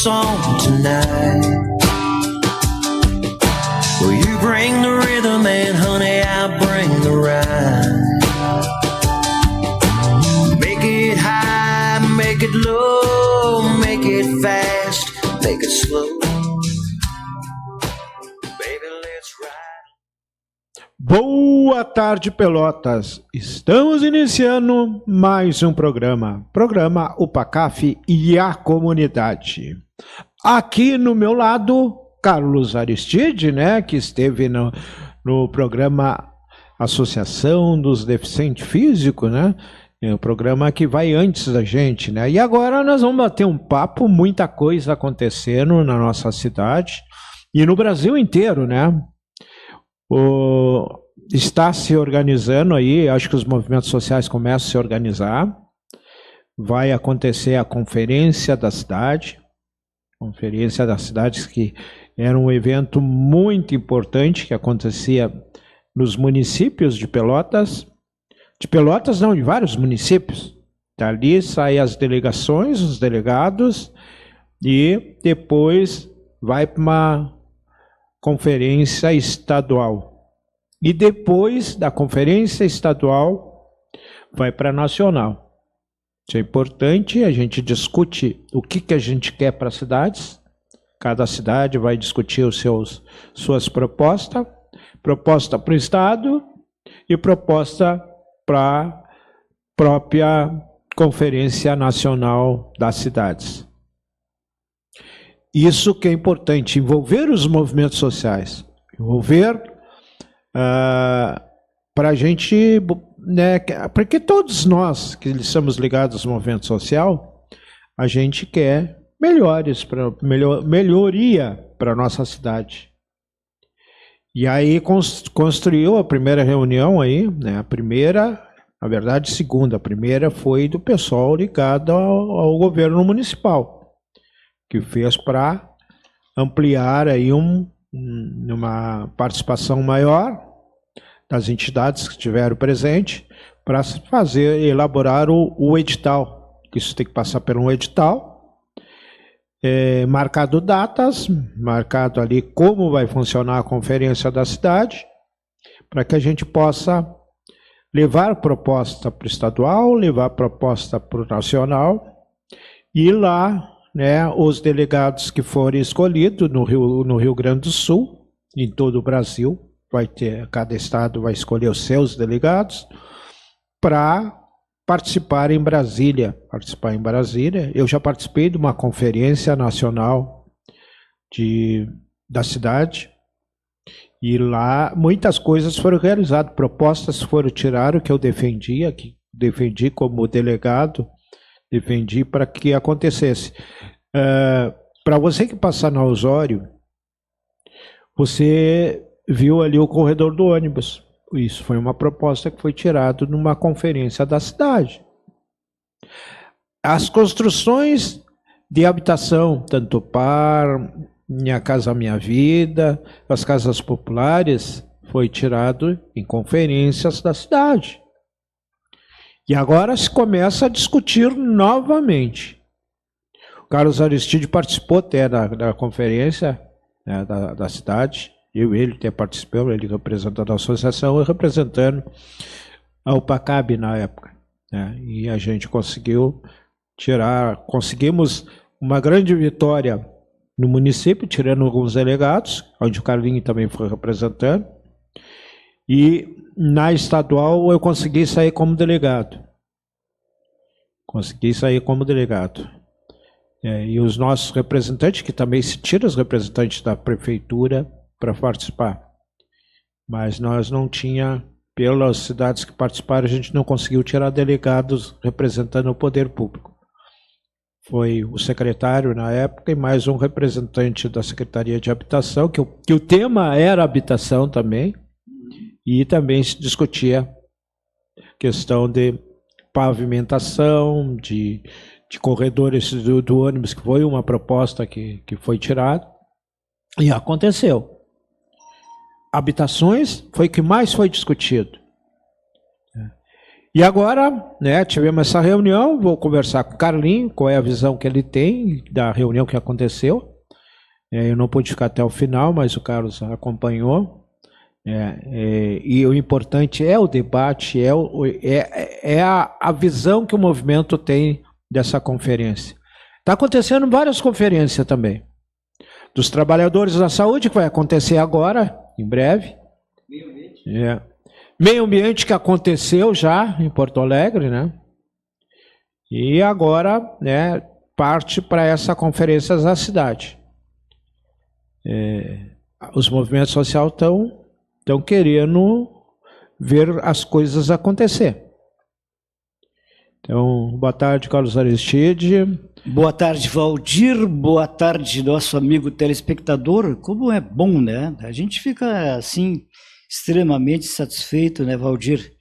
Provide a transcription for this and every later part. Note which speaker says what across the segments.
Speaker 1: song tonight. Well, you bring the rhythm and honey, I bring the rhyme. Make it high, make it low, make it fast, make it slow. Baby, let's ride.
Speaker 2: Boa tarde, Pelotas. Estamos iniciando mais um programa O PACAF e a Comunidade. Aqui no meu lado, Carlos Aristide, né, que esteve no programa Associação dos Deficientes Físicos, né? É um programa que vai antes da gente, né? E agora nós vamos bater um papo, muita coisa acontecendo na nossa cidade e no Brasil inteiro, né? Está se organizando aí, acho que os movimentos sociais começam a se organizar. Vai acontecer a Conferência da Cidade, que era um evento muito importante que acontecia nos municípios de Pelotas. De Pelotas não, de vários municípios. Dali saem as delegações, os delegados, e depois vai para uma conferência estadual. E depois da conferência estadual, vai para a nacional. Isso é importante, a gente discute o que a gente quer para as cidades. Cada cidade vai discutir suas propostas. Proposta para o Estado e proposta para a própria Conferência Nacional das Cidades. Isso que é importante, envolver os movimentos sociais, envolver para a gente, né, porque todos nós que estamos ligados ao movimento social, a gente quer melhoria para a nossa cidade. E aí construiu a primeira reunião aí, né, segunda. A primeira foi do pessoal ligado ao governo municipal, que fez para ampliar aí uma participação maior das entidades que estiveram presentes para elaborar o edital. Isso tem que passar por um edital, marcado datas, marcado ali como vai funcionar a conferência da cidade, para que a gente possa levar proposta para o estadual, levar proposta para o nacional, e lá, né, os delegados que forem escolhidos no Rio Grande do Sul, em todo o Brasil, cada estado vai escolher os seus delegados para participar em Brasília. Eu já participei de uma conferência nacional da cidade, e lá muitas coisas foram realizadas, propostas foram tiradas que eu defendi como delegado, defendi para que acontecesse. Para você que passar na Osório, você viu ali o corredor do ônibus. Isso foi uma proposta que foi tirada numa conferência da cidade. As construções de habitação, tanto par, Minha Casa Minha Vida, as casas populares, foi tirado em conferências da cidade. E agora se começa a discutir novamente. O Carlos Aristide participou até da conferência, né, da cidade. Ele até participou, ele representando a associação e representando a UPACAB na época, né? E a gente conseguimos uma grande vitória no município, tirando alguns delegados, onde o Carlinho também foi representando. E na estadual eu consegui sair como delegado. E os nossos representantes, que também se tiram os representantes da prefeitura para participar. Mas nós não tinha, pelas cidades que participaram, a gente não conseguiu tirar delegados representando o poder público. Foi o secretário na época e mais um representante da Secretaria de Habitação, que o tema era habitação também, e também se discutia questão de pavimentação, de corredores do ônibus, que foi uma proposta que foi tirada, e aconteceu. Habitações foi o que mais foi discutido. E agora, né, tivemos essa reunião, vou conversar com o Carlinho, qual é a visão que ele tem da reunião que aconteceu. Eu não pude ficar até o final, mas o Carlos acompanhou. E o importante é o debate, a visão que o movimento tem dessa conferência. Está acontecendo várias conferências também. Dos trabalhadores da saúde, que vai acontecer agora, em breve. Meio ambiente. Meio ambiente que aconteceu já em Porto Alegre, né? E agora, né, parte para essa conferência da cidade. Os movimentos sociais estão querendo ver as coisas acontecer. Então, boa tarde, Carlos Aristide.
Speaker 3: Boa tarde, Valdir. Boa tarde, nosso amigo telespectador. Como é bom, né? A gente fica, assim, extremamente satisfeito, né, Valdir?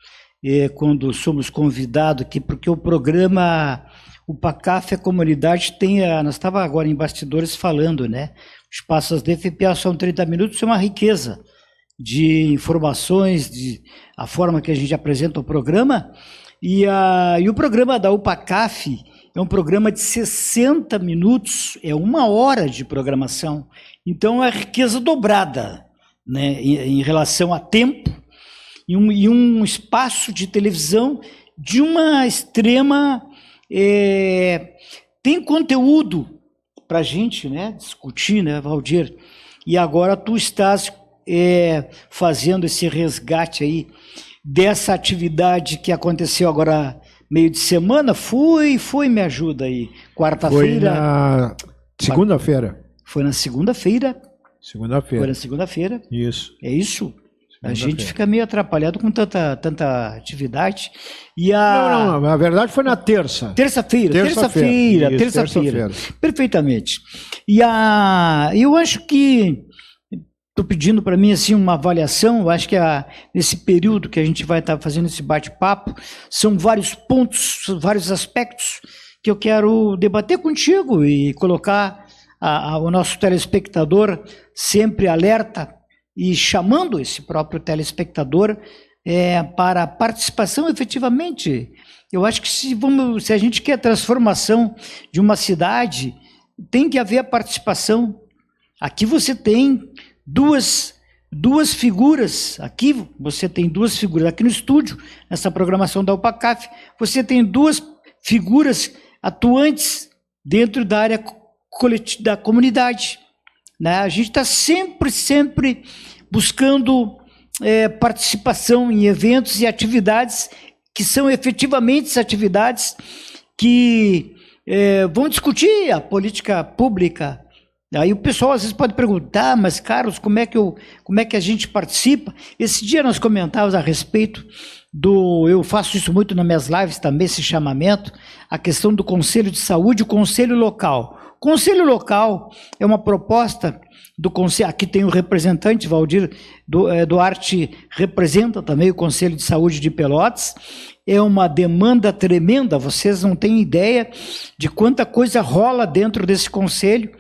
Speaker 3: Quando somos convidados aqui, porque o programa, o PACAF, a comunidade, nós estávamos agora em bastidores falando, né? Os passos da FPA são 30 minutos, é uma riqueza de informações, a forma que a gente apresenta o programa. E o programa da UPACAF é um programa de 60 minutos, é 1 hora de programação. Então é riqueza dobrada, né, em relação a tempo e um espaço de televisão de uma extrema... tem conteúdo para a gente, né, discutir, né, Valdir? E agora tu estás fazendo esse resgate aí dessa atividade que aconteceu agora meio de semana. Me ajuda aí. Quarta-feira.
Speaker 2: Foi na segunda-feira.
Speaker 3: Foi na segunda-feira.
Speaker 2: Segunda-feira.
Speaker 3: Foi na segunda-feira.
Speaker 2: Isso.
Speaker 3: É isso? A gente fica meio atrapalhado com tanta atividade.
Speaker 2: Não, na verdade foi na terça.
Speaker 3: Terça-feira. Perfeitamente. E eu acho que estou pedindo para mim assim uma avaliação. Eu acho que nesse período que a gente vai estar fazendo esse bate-papo, são vários pontos, vários aspectos que eu quero debater contigo e colocar o nosso telespectador sempre alerta e chamando esse próprio telespectador para a participação efetivamente. Eu acho que se a gente quer a transformação de uma cidade, tem que haver a participação. Aqui você tem duas figuras, aqui no estúdio, nessa programação da UPACAF, você tem 2 figuras atuantes dentro da área da comunidade, né? A gente está sempre buscando participação em eventos e atividades que são efetivamente atividades que vão discutir a política pública. Aí o pessoal às vezes pode perguntar, mas Carlos, como é que a gente participa? Esse dia nós comentávamos a respeito eu faço isso muito nas minhas lives também, esse chamamento, a questão do Conselho de Saúde, o Conselho Local. Conselho Local é uma proposta do Conselho, aqui tem o representante, Valdir Duarte, representa também o Conselho de Saúde de Pelotas. É uma demanda tremenda, vocês não têm ideia de quanta coisa rola dentro desse conselho,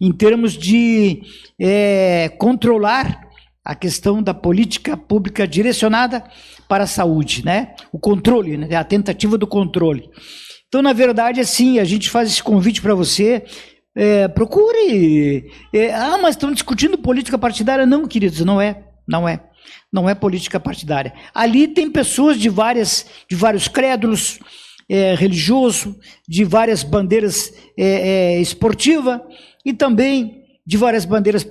Speaker 3: em termos de controlar a questão da política pública direcionada para a saúde, né? O controle, né? A tentativa do controle. Então, na verdade, assim, a gente faz esse convite para você, procure. Mas estão discutindo política partidária? Não, queridos, não é. Não é política partidária. Ali tem pessoas de vários crédulos religiosos, de várias bandeiras esportivas e também de várias bandeiras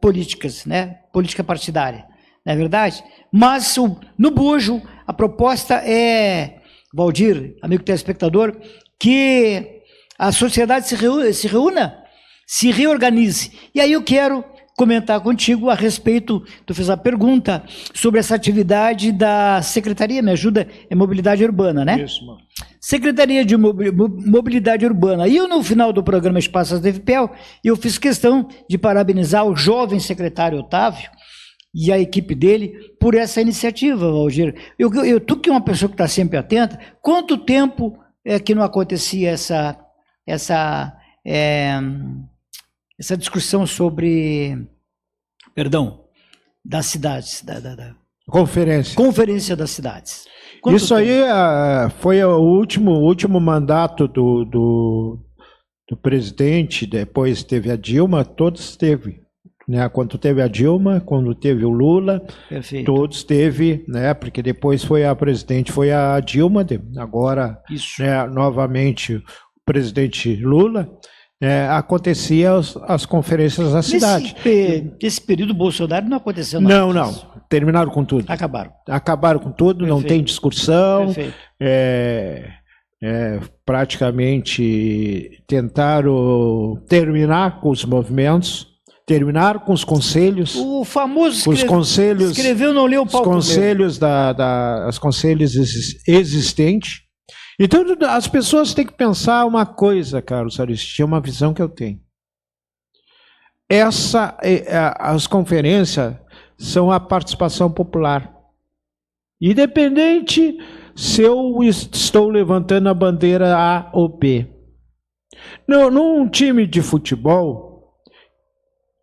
Speaker 3: políticas, né? Política partidária, não é verdade? Mas no bojo, a proposta é, Valdir, amigo telespectador, que a sociedade se reorganize. E aí eu quero comentar contigo a respeito, tu fez a pergunta sobre essa atividade da Secretaria, me ajuda, Mobilidade Urbana, né?
Speaker 2: Isso, mano.
Speaker 3: Secretaria de Mobilidade Urbana. E eu, no final do programa Espaços da FPL, eu fiz questão de parabenizar o jovem secretário Otávio e a equipe dele por essa iniciativa, Valdir. Tu que é uma pessoa que está sempre atenta, quanto tempo que não acontecia essa discussão sobre, das cidades, Conferência das cidades. Quanto
Speaker 2: Isso
Speaker 3: tempo?
Speaker 2: aí foi o último mandato do presidente, depois teve a Dilma, todos teve. Né? Quando teve a Dilma, quando teve o Lula,
Speaker 3: Perfeito.
Speaker 2: todos teve, né? Porque depois foi a presidente, foi a Dilma, agora
Speaker 3: Isso.
Speaker 2: né, novamente o presidente Lula, acontecia as conferências da cidade.
Speaker 3: Nesse período Bolsonaro não aconteceu nada.
Speaker 2: Não, terminaram com tudo.
Speaker 3: Acabaram
Speaker 2: com tudo, não tem discussão.
Speaker 3: Perfeito.
Speaker 2: Praticamente tentaram terminar com os movimentos, terminar com os conselhos.
Speaker 3: O famoso
Speaker 2: os conselhos,
Speaker 3: escreveu, não leu o
Speaker 2: os
Speaker 3: palco
Speaker 2: conselhos os conselhos existentes. Então as pessoas têm que pensar uma coisa, Carlos Aristides, uma visão que eu tenho. As conferências são a participação popular. Independente se eu estou levantando a bandeira A ou B. Num time de futebol,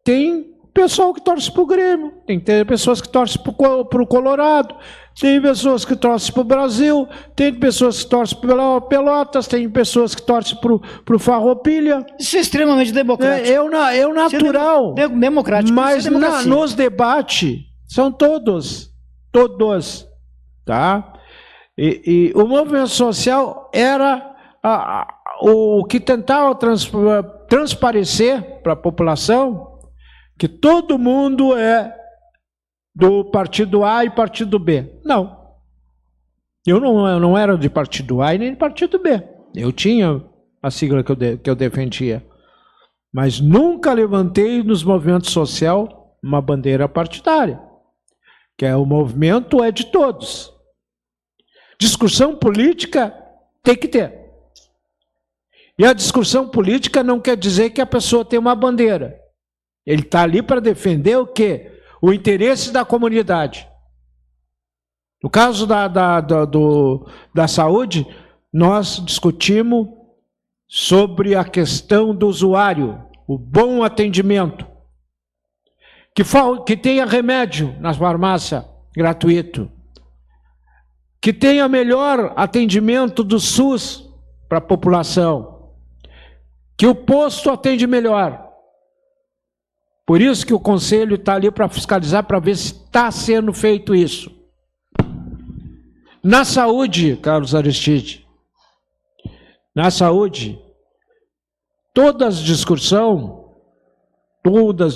Speaker 2: tem pessoal que torce para o Grêmio, tem pessoas que torcem para o Colorado, tem pessoas que torcem para o Brasil, tem pessoas que torcem para Pelotas, tem pessoas que torcem para o Farroupilha.
Speaker 3: Isso é extremamente democrático.
Speaker 2: É o natural.
Speaker 3: Democrático.
Speaker 2: Mas nos debates são todos. Tá? E o movimento social era o que tentava transparecer para a população que todo mundo é do partido A e partido B. Não. Eu não era de partido A e nem de partido B. Eu tinha a sigla que eu defendia. Mas nunca levantei nos movimentos sociais uma bandeira partidária. Que o movimento é de todos. Discussão política tem que ter. E a discussão política não quer dizer que a pessoa tem uma bandeira. Ele está ali para defender o quê? O interesse da comunidade. No caso da saúde, nós discutimos sobre a questão do usuário, o bom atendimento. Que tenha remédio na farmácia gratuito. Que tenha melhor atendimento do SUS para a população. Que o posto atende melhor. Por isso que o Conselho está ali para fiscalizar, para ver se está sendo feito isso. Na saúde, Carlos Aristides, na saúde, todas as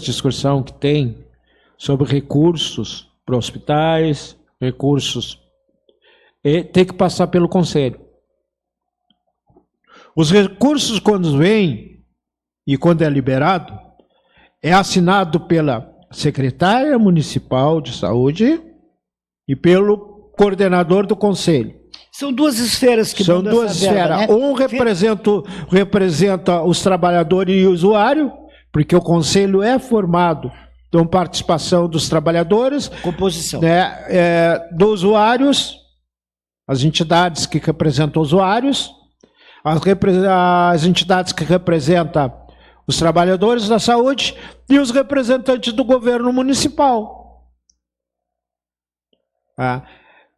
Speaker 2: discussão que tem sobre recursos para hospitais, tem que passar pelo Conselho. Os recursos, quando vêm e quando é liberado, é assinado pela secretária municipal de saúde e pelo coordenador do conselho.
Speaker 3: São duas esferas que
Speaker 2: são duas esferas. Verba, né? Um representa os trabalhadores e o usuário, porque o conselho é formado com participação dos trabalhadores,
Speaker 3: composição,
Speaker 2: né, dos usuários, as entidades que representam os usuários, as entidades que representam os trabalhadores da saúde e os representantes do governo municipal.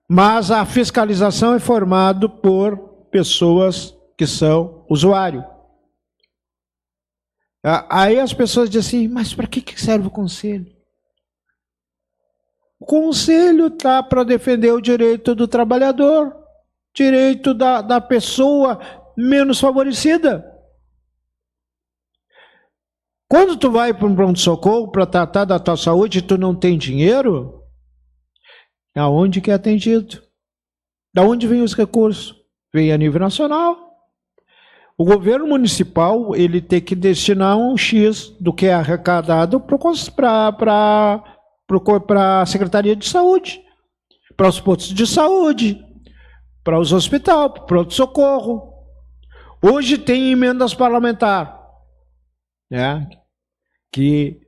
Speaker 2: Mas a fiscalização é formada por pessoas que são usuário. Aí as pessoas dizem assim, mas para que serve o conselho? O conselho está para defender o direito do trabalhador, direito da pessoa menos favorecida. Quando tu vai para um pronto-socorro para tratar da tua saúde e tu não tem dinheiro, aonde que é atendido? Da onde vêm os recursos? Vem a nível nacional. O governo municipal ele tem que destinar um X do que é arrecadado para a Secretaria de Saúde, para os postos de saúde, para os hospitais, para o pronto-socorro. Hoje tem emendas parlamentares. Né? Que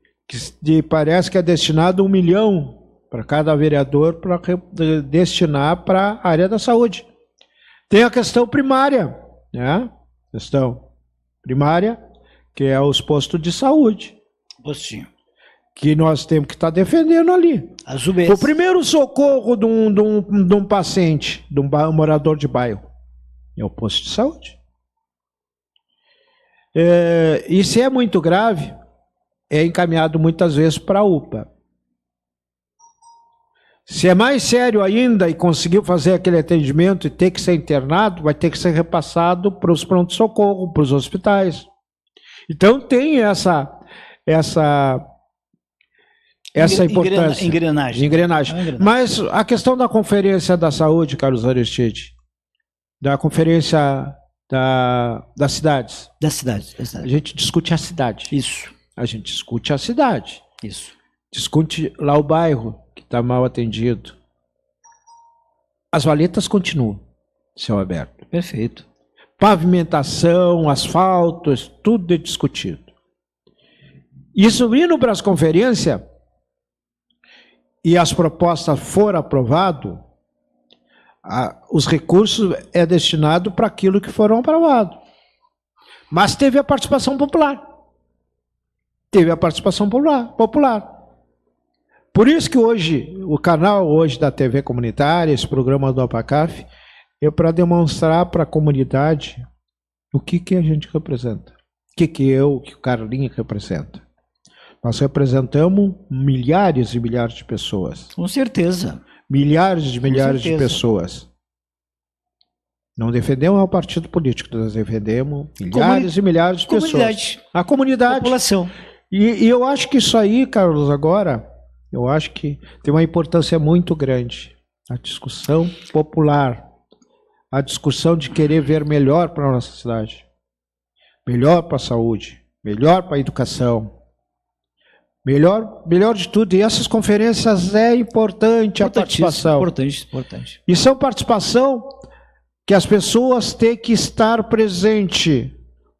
Speaker 2: parece que é destinado 1 milhão para cada vereador para destinar para a área da saúde. Tem a questão primária, né? Questão primária, que é os postos de saúde.
Speaker 3: Postinho.
Speaker 2: que nós temos que estar defendendo ali.
Speaker 3: As UBS.
Speaker 2: O primeiro socorro de um paciente, de um morador de bairro, é o posto de saúde. E se é muito grave, é encaminhado muitas vezes para a UPA. Se é mais sério ainda e conseguiu fazer aquele atendimento e ter que ser internado, vai ter que ser repassado para os pronto-socorro, para os hospitais. Então tem essa importância.
Speaker 3: Engrenagem.
Speaker 2: Mas a questão da Conferência da Saúde, Carlos Aristide, da Conferência das Cidades.
Speaker 3: Das cidades.
Speaker 2: A gente discute a cidade.
Speaker 3: Isso.
Speaker 2: A gente discute a cidade.
Speaker 3: Isso.
Speaker 2: Discute lá o bairro, que está mal atendido. As valetas continuam, céu aberto.
Speaker 3: Perfeito.
Speaker 2: Pavimentação, asfaltos, tudo é discutido. Isso indo para as conferências e as propostas forem aprovadas, os recursos é destinado para aquilo que foram aprovados. Mas teve a participação popular. Teve a participação popular. Por isso que hoje, o canal hoje da TV comunitária, esse programa do APACAF, é para demonstrar para a comunidade o que a gente representa. O que o Carlinhos representa. Nós representamos milhares e milhares de pessoas.
Speaker 3: Com certeza.
Speaker 2: Milhares de pessoas. Não defendemos o partido político, nós defendemos milhares e milhares de pessoas. A comunidade.
Speaker 3: A população.
Speaker 2: E eu acho que isso aí, Carlos, agora, eu acho que tem uma importância muito grande. A discussão popular. A discussão de querer ver melhor para a nossa cidade. Melhor para a saúde. Melhor para a educação. Melhor de tudo. E essas conferências é importante a participação.
Speaker 3: Importante.
Speaker 2: E são participação que as pessoas têm que estar presente.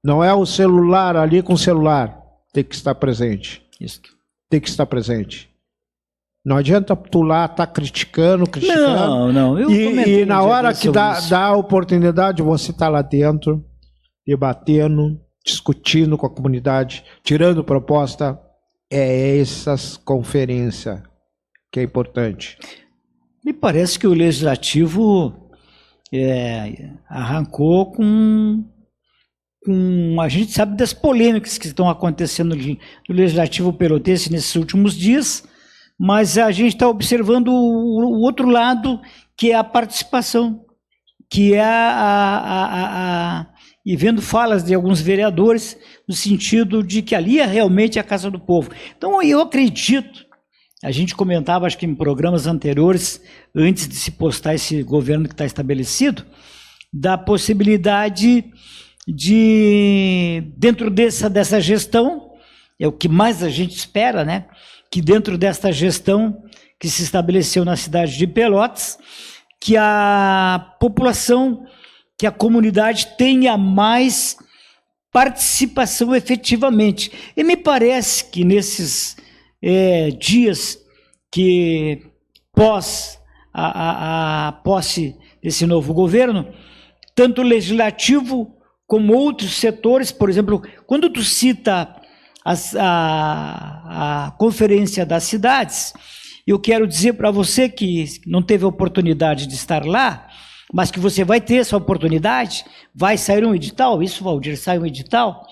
Speaker 2: Não é o celular ali com o celular. Tem que estar presente.
Speaker 3: Isso.
Speaker 2: Tem que estar presente. Não adianta tu lá estar criticando.
Speaker 3: Não.
Speaker 2: E na hora que dá a oportunidade, você está lá dentro, debatendo, discutindo com a comunidade, tirando proposta. É essas conferências que é importante.
Speaker 3: Me parece que o Legislativo arrancou com... A gente sabe das polêmicas que estão acontecendo no Legislativo pelotense nesses últimos dias, mas a gente está observando o outro lado, que é a participação, que é e vendo falas de alguns vereadores no sentido de que ali é realmente a casa do povo. Então eu acredito, a gente comentava acho que em programas anteriores, antes de se postar esse governo que está estabelecido, da possibilidade de, dentro dessa gestão, é o que mais a gente espera, né? Que dentro desta gestão que se estabeleceu na cidade de Pelotas, que a população, que a comunidade tenha mais participação efetivamente. E me parece que nesses dias que pós a posse desse novo governo, tanto o legislativo como outros setores, por exemplo, quando tu cita a Conferência das Cidades, eu quero dizer para você que não teve a oportunidade de estar lá, mas que você vai ter essa oportunidade, vai sair um edital, isso, Valdir, sai um edital,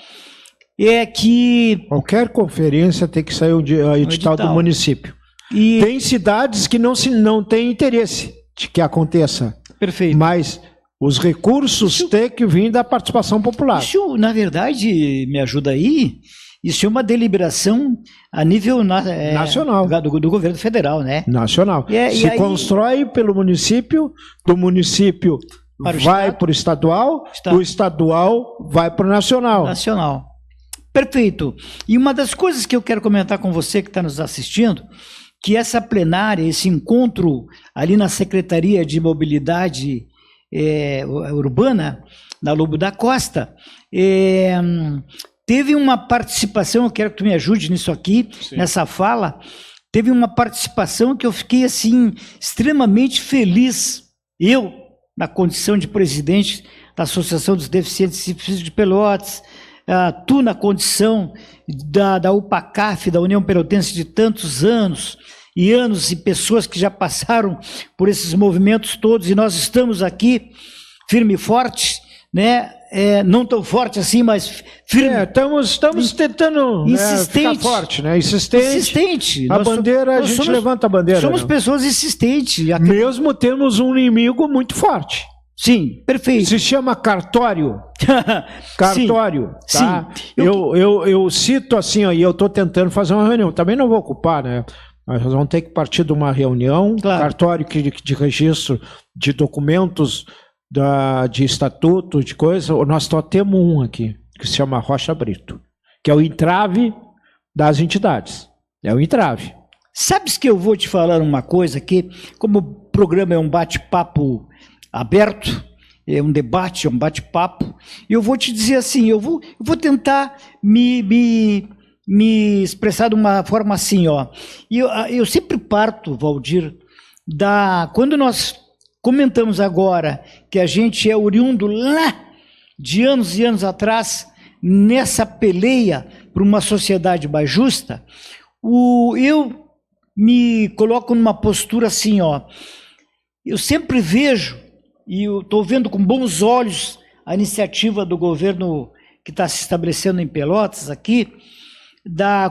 Speaker 3: é que...
Speaker 2: Qualquer conferência tem que sair um edital do município. E tem cidades que não têm interesse de que aconteça.
Speaker 3: Perfeito.
Speaker 2: Mas os recursos têm que vir da participação popular.
Speaker 3: Isso, na verdade, me ajuda aí, isso é uma deliberação a nível nacional do governo federal, né?
Speaker 2: Nacional. Se constrói pelo município, do município vai para o estadual, do estadual vai para o nacional.
Speaker 3: Nacional. Perfeito. E uma das coisas que eu quero comentar com você que está nos assistindo, que essa plenária, esse encontro ali na Secretaria de Mobilidade Urbana, na Lobo da Costa, teve uma participação, eu quero que tu me ajude nisso aqui, sim, nessa fala, teve uma participação que eu fiquei assim extremamente feliz. Eu, na condição de presidente da Associação dos Deficientes Físicos de Pelotas, tu na condição da UPACAF, da União Pelotense de tantos anos, e pessoas que já passaram por esses movimentos todos, e nós estamos aqui firme e forte, né? Não tão forte assim, mas firme.
Speaker 2: Estamos tentando ficar forte, né? Insistente. A gente levanta a bandeira.
Speaker 3: Somos pessoas insistentes.
Speaker 2: Mesmo temos um inimigo muito forte.
Speaker 3: Sim, perfeito.
Speaker 2: Se chama cartório. Cartório,
Speaker 3: sim,
Speaker 2: tá?
Speaker 3: Sim.
Speaker 2: Eu cito assim, ó, e eu estou tentando fazer uma reunião. Também não vou ocupar, né? Nós vamos ter que partir de uma reunião, claro. Cartório de registro de documentos, de estatuto, de coisa. Nós só temos um aqui, que se chama Rocha Brito, que é o entrave das entidades. É o entrave.
Speaker 3: Sabes que eu vou te falar uma coisa aqui, como o programa é um bate-papo aberto, é um debate, é um bate-papo, e eu vou te dizer assim, eu vou tentar me expressar de uma forma assim, ó. E eu sempre parto, Valdir, quando nós comentamos agora que a gente é oriundo lá de anos e anos atrás, nessa peleia por uma sociedade mais justa, eu me coloco numa postura assim, ó. Eu sempre vejo, e eu estou vendo com bons olhos a iniciativa do governo que está se estabelecendo em Pelotas aqui,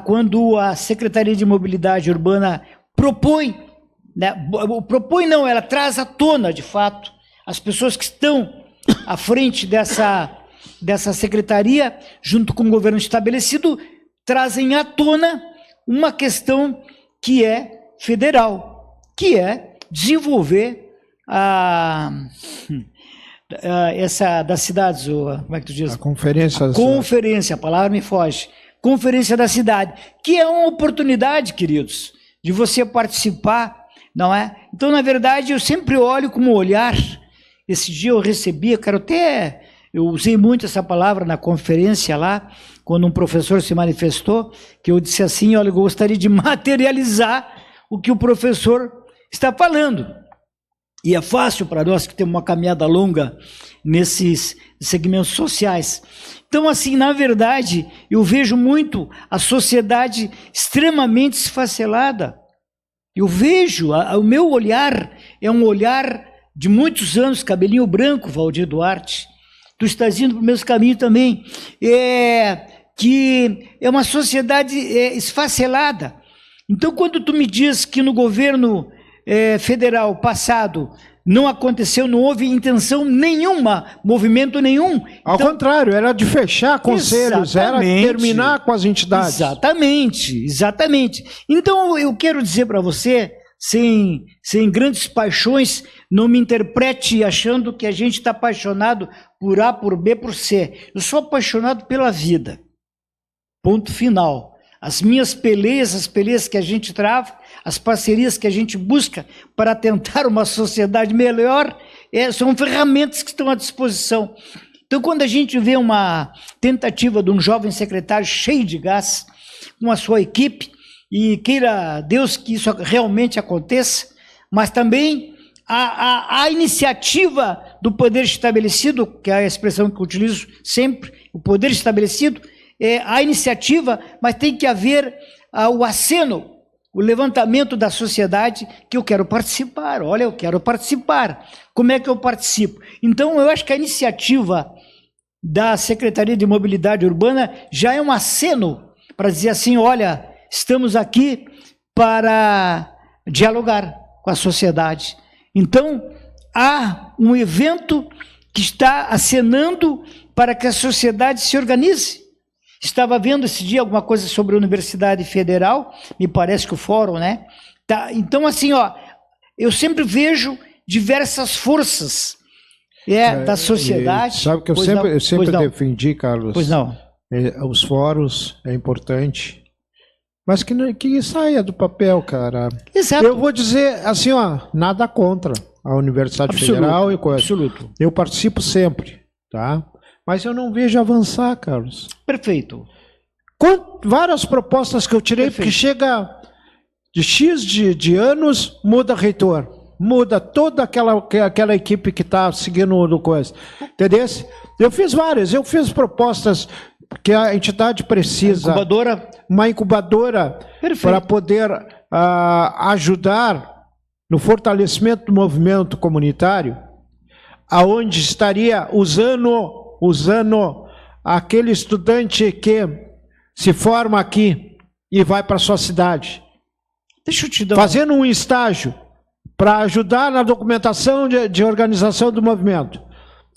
Speaker 3: quando a Secretaria de Mobilidade Urbana propõe, né, ela traz à tona, de fato, as pessoas que estão à frente dessa secretaria, junto com o governo estabelecido, trazem à tona uma questão que é federal, que é desenvolver essa das cidades, como é que tu diz?
Speaker 2: A conferência.
Speaker 3: A palavra me foge. Conferência da cidade, que é uma oportunidade, queridos, de você participar, não é? Então, na verdade, eu sempre olho como olhar. Esse dia eu recebi, eu usei muito essa palavra na conferência lá, quando um professor se manifestou, que eu disse assim, olha, eu gostaria de materializar o que o professor está falando. E é fácil para nós que temos uma caminhada longa nesses segmentos sociais. Então, assim, na verdade, eu vejo muito a sociedade extremamente esfacelada. Eu vejo, o meu olhar é um olhar de muitos anos, cabelinho branco, Valdir Duarte. Tu estás indo para o mesmo caminho também. Que é uma sociedade esfacelada. Então, quando tu me diz que no governo federal passado não aconteceu, não houve intenção nenhuma, movimento nenhum.
Speaker 2: Ao contrário, era de fechar conselhos, era terminar com as entidades.
Speaker 3: Exatamente. Então, eu quero dizer para você, sem grandes paixões, não me interprete achando que a gente está apaixonado por A, por B, por C. Eu sou apaixonado pela vida. Ponto final. As minhas peleias, as peleias que a gente trava, as parcerias que a gente busca para tentar uma sociedade melhor, são ferramentas que estão à disposição. Então, quando a gente vê uma tentativa de um jovem secretário cheio de gás, com a sua equipe, e queira Deus que isso realmente aconteça, mas também a iniciativa do poder estabelecido, que é a expressão que eu utilizo sempre, o poder estabelecido, a iniciativa, mas tem que haver o aceno, o levantamento da sociedade que eu quero participar. Olha, eu quero participar. Como é que eu participo? Então, eu acho que a iniciativa da Secretaria de Mobilidade Urbana já é um aceno para dizer assim, olha, estamos aqui para dialogar com a sociedade. Então, há um evento que está acenando para que a sociedade se organize. Estava vendo esse dia alguma coisa sobre a Universidade Federal, me parece que o fórum, né? Tá, então, assim, ó, eu sempre vejo diversas forças da sociedade.
Speaker 2: Sabe que eu sempre defendi, Carlos?
Speaker 3: Pois não.
Speaker 2: Os fóruns é importante, mas que saia do papel, cara.
Speaker 3: Exato.
Speaker 2: Eu vou dizer assim, ó, nada contra a Universidade Federal e coisa.
Speaker 3: Absoluto.
Speaker 2: Eu participo sempre, tá? Mas eu não vejo avançar, Carlos.
Speaker 3: Perfeito.
Speaker 2: Com várias propostas que eu tirei, porque chega de X de anos, muda reitor. Muda toda aquela equipe que está seguindo o coisa. Entendeu? Eu fiz várias. Eu fiz propostas que a entidade precisa uma incubadora para poder ajudar no fortalecimento do movimento comunitário, aonde estaria usando aquele estudante que se forma aqui e vai para a sua cidade.
Speaker 3: Deixa eu te dar
Speaker 2: fazendo um estágio para ajudar na documentação de organização do movimento.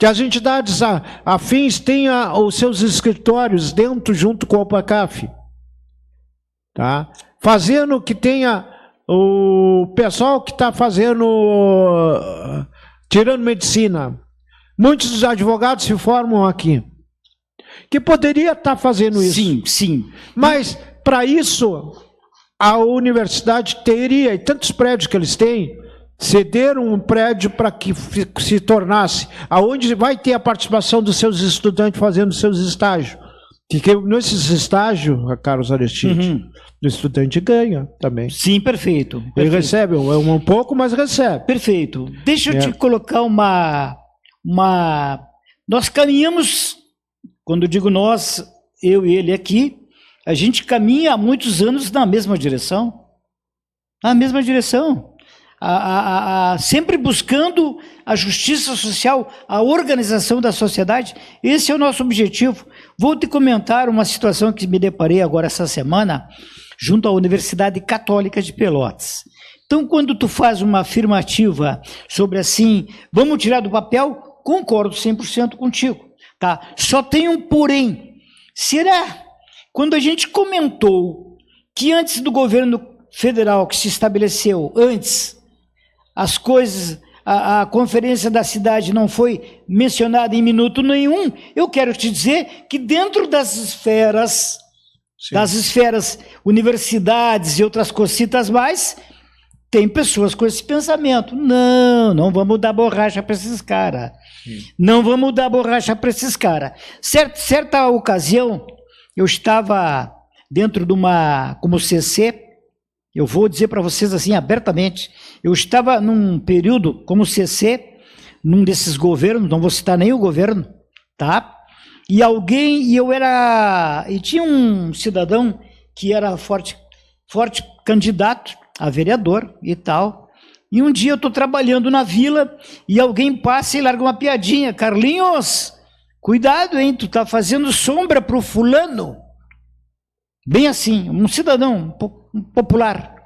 Speaker 2: Que as entidades afins tenham os seus escritórios dentro, junto com o OPACAF. Tá? Fazendo que tenha o pessoal que está tirando medicina. Muitos dos advogados se formam aqui. Que poderia estar fazendo isso.
Speaker 3: Sim, sim.
Speaker 2: Mas, para isso, a universidade teria, e tantos prédios que eles têm, cederam um prédio para que se tornasse, aonde vai ter a participação dos seus estudantes fazendo seus estágios. Porque nesses estágios, Carlos Aristide, o estudante ganha também.
Speaker 3: Sim, perfeito.
Speaker 2: Ele recebe um pouco, mas recebe.
Speaker 3: Perfeito. Deixa eu te colocar Nós caminhamos, quando eu digo nós, eu e ele aqui, a gente caminha há muitos anos na mesma direção. Na mesma direção. Sempre buscando a justiça social, a organização da sociedade. Esse é o nosso objetivo. Vou te comentar uma situação que me deparei agora essa semana, junto à Universidade Católica de Pelotas. Então, quando tu faz uma afirmativa sobre assim, vamos tirar do papel, concordo 100% contigo. Tá? Só tem um porém. Será? Quando a gente comentou que antes do governo federal que se estabeleceu, antes, as coisas, a conferência da cidade não foi mencionada em minuto nenhum, eu quero te dizer que dentro das esferas, universidades e outras cositas mais, tem pessoas com esse pensamento. Não vamos dar borracha para esses caras. Não vamos dar borracha para esses caras. Certa ocasião, eu estava dentro de como CC, eu vou dizer para vocês assim abertamente, eu estava num período como CC, num desses governos, não vou citar nem o governo, tá? E tinha um cidadão que era forte candidato a vereador e tal, e um dia eu estou trabalhando na vila e alguém passa e larga uma piadinha: Carlinhos, cuidado, hein, tu tá fazendo sombra pro fulano. Bem assim, um cidadão popular.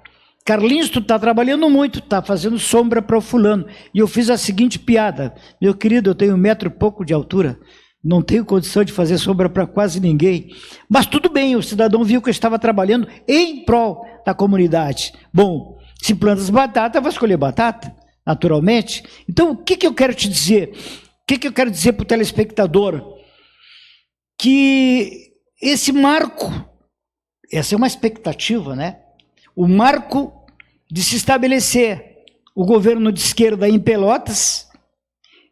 Speaker 3: Carlinhos, tu tá trabalhando muito, tá fazendo sombra para o fulano. E eu fiz a seguinte piada: meu querido, eu tenho 1 metro e pouco de altura, não tenho condição de fazer sombra para quase ninguém. Mas tudo bem, o cidadão viu que eu estava trabalhando em prol da comunidade. Bom, se plantas batata, vai escolher batata, naturalmente. Então, o que eu quero te dizer? O que eu quero dizer para o telespectador? Que esse marco, essa é uma expectativa, né? O marco de se estabelecer o governo de esquerda em Pelotas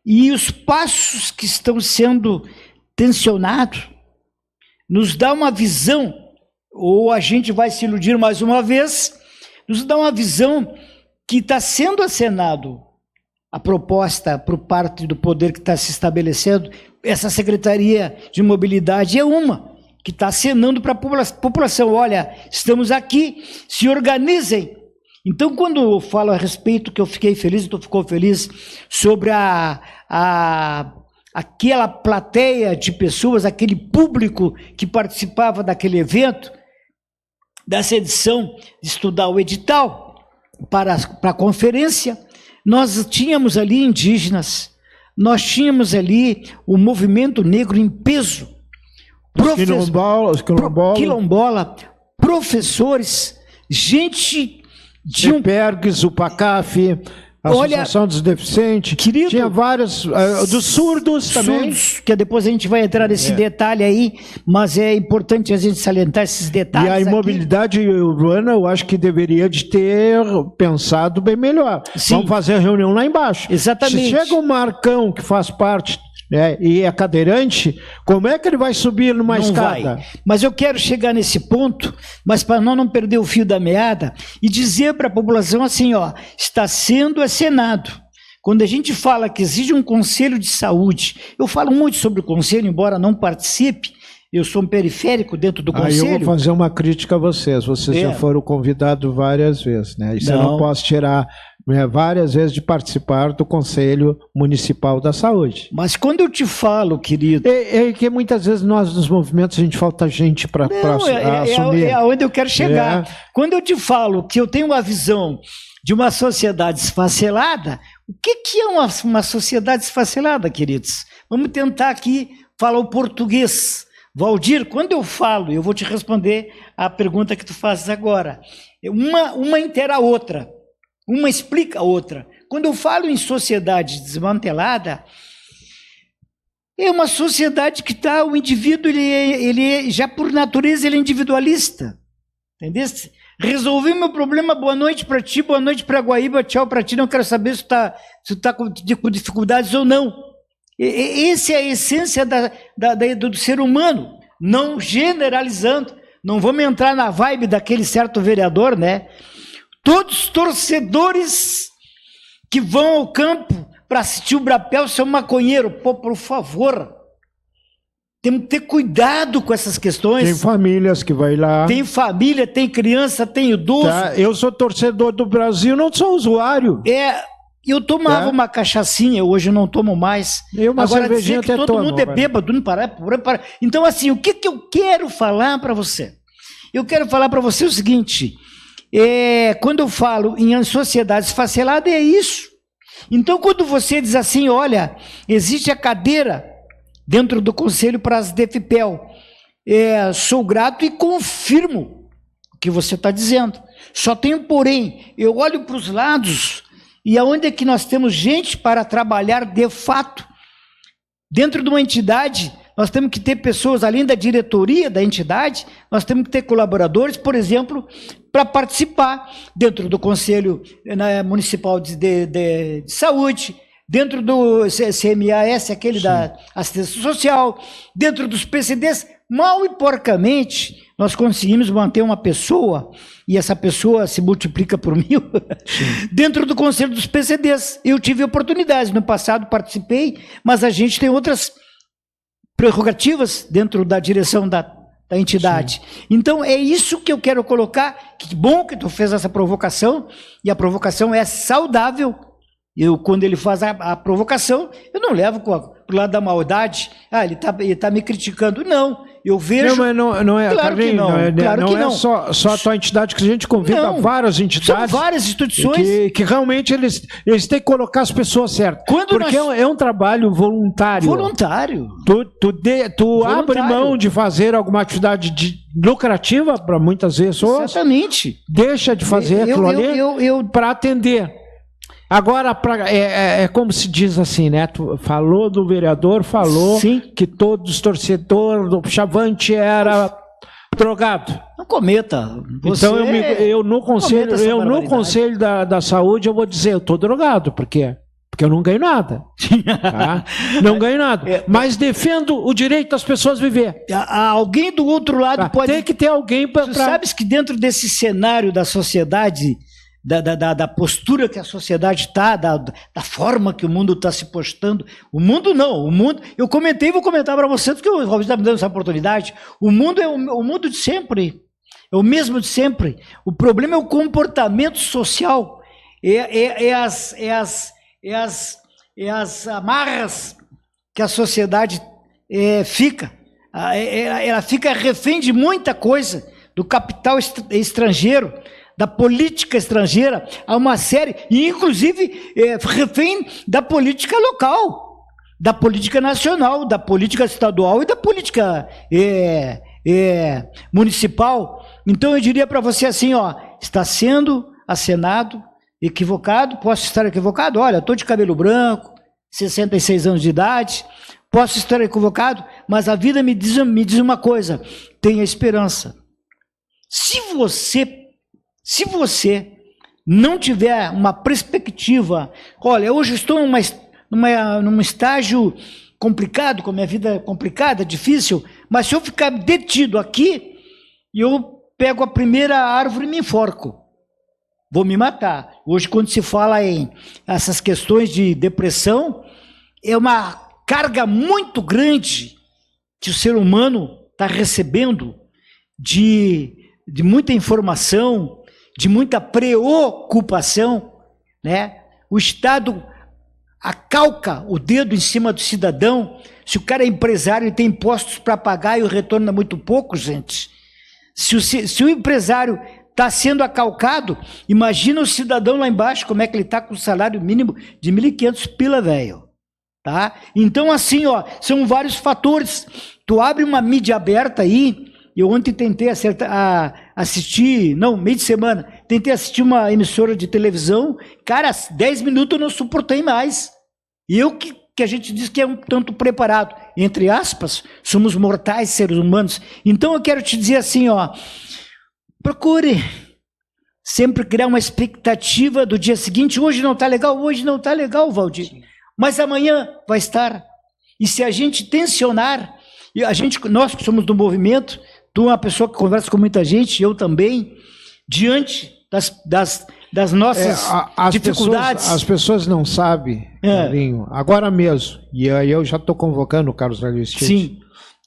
Speaker 3: e os passos que estão sendo tensionados nos dá uma visão, ou a gente vai se iludir mais uma vez, nos dá uma visão que está sendo acenado a proposta por parte do poder que está se estabelecendo. Essa Secretaria de Mobilidade é uma que está acenando para a população: olha, estamos aqui, se organizem. Então, quando eu falo a respeito, que eu fiquei feliz, tu ficou feliz, sobre aquela plateia de pessoas, aquele público que participava daquele evento, dessa edição de estudar o edital para a conferência, nós tínhamos ali indígenas, nós tínhamos ali o movimento negro em peso, quilombola, professores, gente de
Speaker 2: CEPERGS, o PACAF, a Associação dos Deficientes, querido, tinha vários, dos surdos também.
Speaker 3: Que depois a gente vai entrar nesse detalhe aí, mas é importante a gente salientar esses detalhes.
Speaker 2: E a imobilidade urbana, eu acho que deveria de ter pensado bem melhor. Sim. Vamos fazer a reunião lá embaixo.
Speaker 3: Exatamente.
Speaker 2: Se chega um Marcão que faz parte, e é cadeirante, como é que ele vai subir numa escada?
Speaker 3: Vai. Mas eu quero chegar nesse ponto, mas para não perder o fio da meada, e dizer para a população assim, ó, está sendo acenado. Quando a gente fala que exige um conselho de saúde, eu falo muito sobre o conselho, embora não participe, Eu sou um periférico dentro do
Speaker 2: Aí
Speaker 3: conselho.
Speaker 2: eu vou fazer uma crítica a vocês. Vocês já foram convidados várias vezes, né? Isso eu não posso tirar, né, várias vezes de participar do Conselho Municipal da Saúde.
Speaker 3: Mas quando eu te falo, querido...
Speaker 2: É que muitas vezes nós, nos movimentos, a gente falta gente para assumir.
Speaker 3: É aonde eu quero chegar. Quando eu te falo que eu tenho uma visão de uma sociedade esfacelada, o que é uma sociedade esfacelada, queridos? Vamos tentar aqui falar o português. Valdir, quando eu falo, eu vou te responder a pergunta que tu fazes agora. Uma intera a outra. Uma explica a outra. Quando eu falo em sociedade desmantelada, é uma sociedade que está, o indivíduo, ele já por natureza, ele é individualista. Entendeu? Resolvi meu problema, boa noite para ti, boa noite para Guaíba, tchau para ti, não quero saber se tu tá com dificuldades ou não. Essa é a essência do ser humano, não generalizando. Não vamos entrar na vibe daquele certo vereador, né? Todos torcedores que vão ao campo para assistir o Brapel são maconheiros. Pô, por favor, temos que ter cuidado com essas questões.
Speaker 2: Tem famílias que vai lá.
Speaker 3: Tem família, tem criança, tem idoso.
Speaker 2: Tá? Eu sou torcedor do Brasil, não sou usuário.
Speaker 3: Eu tomava uma cachaçinha, hoje eu não tomo mais.
Speaker 2: Agora dizer
Speaker 3: que todo mundo é bêbado, não para. Então, assim, o que eu quero falar para você? Eu quero falar para você o seguinte, quando eu falo em sociedade esfacelada, é isso. Então, quando você diz assim, olha, existe a cadeira dentro do Conselho para as DFPEL, sou grato e confirmo o que você está dizendo. Só tenho porém, eu olho para os lados... E aonde é que nós temos gente para trabalhar de fato? Dentro de uma entidade, nós temos que ter pessoas, além da diretoria da entidade, nós temos que ter colaboradores, por exemplo, para participar dentro do Conselho Municipal de Saúde, dentro do CMAS, aquele da Assistência Social, dentro dos PCDs, mal e porcamente, nós conseguimos manter uma pessoa, e essa pessoa se multiplica por 1000, dentro do Conselho dos PCDs. Eu tive oportunidades, no passado participei, mas a gente tem outras prerrogativas dentro da direção da entidade. Sim. Então, é isso que eu quero colocar. Que bom que tu fez essa provocação, e a provocação é saudável. Quando ele faz a provocação, eu não levo para o lado da maldade. Ele tá me criticando. Não, eu vejo...
Speaker 2: Não é,
Speaker 3: claro
Speaker 2: Carlinhos,
Speaker 3: que não.
Speaker 2: Não é só a tua entidade, que a gente convida várias entidades.
Speaker 3: São várias instituições.
Speaker 2: Que realmente eles têm que colocar as pessoas certas. Porque é um trabalho voluntário.
Speaker 3: Voluntário.
Speaker 2: Tu abre mão de fazer alguma atividade lucrativa para muitas pessoas.
Speaker 3: Exatamente.
Speaker 2: Deixa de fazer aquilo ali para atender. Agora, como se diz assim, né? Tu falou do vereador, falou
Speaker 3: Sim.
Speaker 2: que todos os torcedores do Chavante era drogado.
Speaker 3: Não cometa.
Speaker 2: Então eu no conselho da saúde eu vou dizer, eu estou drogado, por quê? Porque eu não ganho nada. Tá? Não ganho nada. Mas defendo o direito das pessoas viver.
Speaker 3: Alguém do outro lado pode...
Speaker 2: Tem que ter alguém para...
Speaker 3: Tu sabes que dentro desse cenário da sociedade... Da postura que a sociedade está, da forma que o mundo está se postando. O mundo não, eu comentei e vou comentar para você, porque o Robson está me dando essa oportunidade. O mundo é o mundo de sempre, é o mesmo de sempre. O problema é o comportamento social, as amarras que a sociedade fica. Ela fica refém de muita coisa, do capital estrangeiro, da política estrangeira, há uma série, e inclusive refém da política local, da política nacional, da política estadual e da política municipal. Então eu diria para você assim, está sendo acenado, equivocado, posso estar equivocado, olha, estou de cabelo branco, 66 anos de idade, posso estar equivocado, mas a vida me diz uma coisa, tenha esperança. Se você não tiver uma perspectiva, olha, hoje estou num estágio complicado, com a minha vida complicada, difícil, mas se eu ficar detido aqui, eu pego a primeira árvore e me enforco. Vou me matar. Hoje, quando se fala em essas questões de depressão, é uma carga muito grande que o ser humano está recebendo de muita informação, de muita preocupação, né? O Estado acalca o dedo em cima do cidadão. Se o cara é empresário e tem impostos para pagar e o retorno é muito pouco, gente. Se o empresário está sendo acalcado, imagina o cidadão lá embaixo, como é que ele está com o salário mínimo de 1.500 pila, velho. Tá? Então, assim, ó, são vários fatores. Tu abre uma mídia aberta aí. Eu ontem tentei assistir, meio de semana, tentei assistir uma emissora de televisão, cara, 10 minutos eu não suportei mais. E eu que a gente diz que é um tanto preparado, entre aspas, somos mortais seres humanos. Então eu quero te dizer assim, ó, procure sempre criar uma expectativa do dia seguinte. Hoje não está legal, Valdir, mas amanhã vai estar. E se a gente tensionar, e nós que somos do movimento, tu é uma pessoa que conversa com muita gente, eu também, diante das nossas dificuldades.
Speaker 2: As pessoas não sabem, Carlinho, agora mesmo, e aí eu já estou convocando o Carlos Alistete.
Speaker 3: Sim.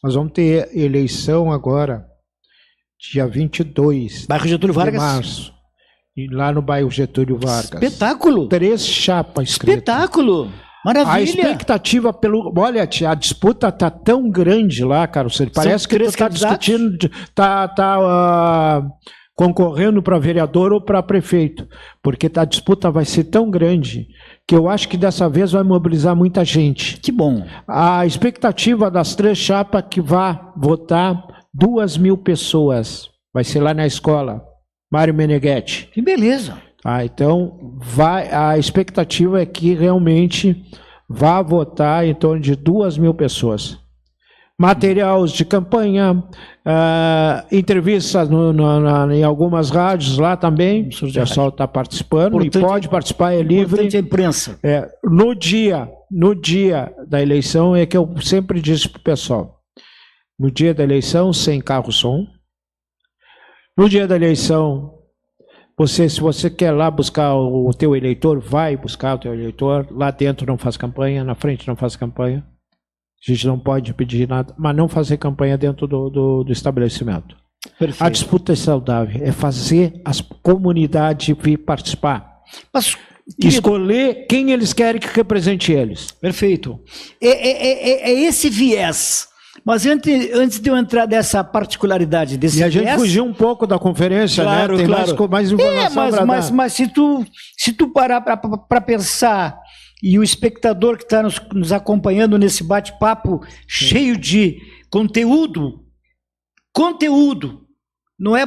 Speaker 2: Nós vamos ter eleição agora, dia 22
Speaker 3: bairro Getúlio Vargas.
Speaker 2: de março, e lá no bairro Getúlio Vargas.
Speaker 3: Espetáculo!
Speaker 2: 3 chapas escritas.
Speaker 3: Espetáculo! Maravilha!
Speaker 2: A expectativa olha, a disputa está tão grande lá, Carlos. Parece que tu está discutindo, está concorrendo para vereador ou para prefeito, porque a disputa vai ser tão grande que eu acho que dessa vez vai mobilizar muita gente.
Speaker 3: Que bom!
Speaker 2: A expectativa das 3 chapas que vai votar 2.000 pessoas. Vai ser lá na escola, Mário Meneghetti.
Speaker 3: Que beleza!
Speaker 2: Então, a expectativa é que realmente vá votar em torno de 2.000 pessoas. Materiais de campanha, entrevistas em algumas rádios lá também, o pessoal está participando e pode participar, é livre.
Speaker 3: A imprensa.
Speaker 2: No dia da eleição, é que eu sempre disse para o pessoal, no dia da eleição, sem carro-som. No dia da eleição, se você quer lá buscar o teu eleitor, vai buscar o teu eleitor. Lá dentro não faz campanha, na frente não faz campanha. A gente não pode pedir nada, mas não fazer campanha dentro do estabelecimento. Perfeito. A disputa é saudável, é fazer as comunidades vir participar. Mas, escolher quem eles querem que represente eles.
Speaker 3: Perfeito. É esse viés. Mas antes de eu entrar nessa particularidade desse
Speaker 2: viés... E a gente fugiu um pouco da conferência,
Speaker 3: claro,
Speaker 2: né? Tem
Speaker 3: claro.
Speaker 2: mais informação
Speaker 3: mas se tu parar para pensar, e o espectador que está nos acompanhando nesse bate-papo cheio de conteúdo, não é...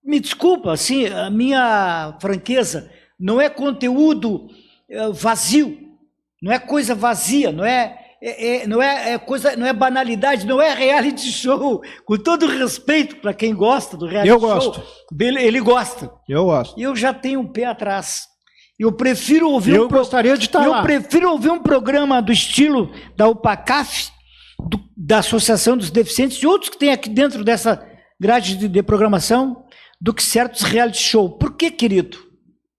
Speaker 3: Me desculpa, assim, a minha franqueza, não é conteúdo vazio, não é coisa vazia, não é banalidade, não é reality show. Com todo respeito para quem gosta do reality show. Eu gosto. Ele gosta.
Speaker 2: Eu gosto.
Speaker 3: Eu já tenho um pé atrás. Eu prefiro ouvir
Speaker 2: gostaria de estar lá.
Speaker 3: Eu prefiro ouvir um programa do estilo da UPACAF, da Associação dos Deficientes, e outros que tem aqui dentro dessa grade de programação, do que certos reality show. Por quê, querido?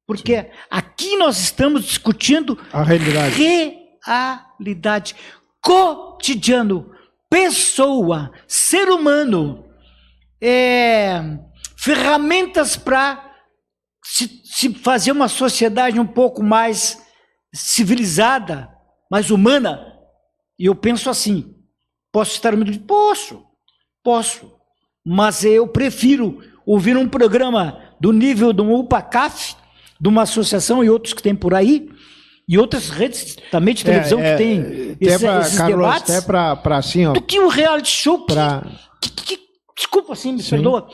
Speaker 3: Porque aqui nós estamos discutindo
Speaker 2: a realidade.
Speaker 3: Realidade, cotidiano, pessoa, ser humano, ferramentas para se fazer uma sociedade um pouco mais civilizada, mais humana. E eu penso assim, posso estar muito... Posso, mas eu prefiro ouvir um programa do nível do UPACAF, de uma associação e outros que tem por aí, e outras redes também de televisão que tem esses
Speaker 2: Carlos,
Speaker 3: debates,
Speaker 2: até para assim, ó,
Speaker 3: do que o reality show, desculpa, assim, me perdoa,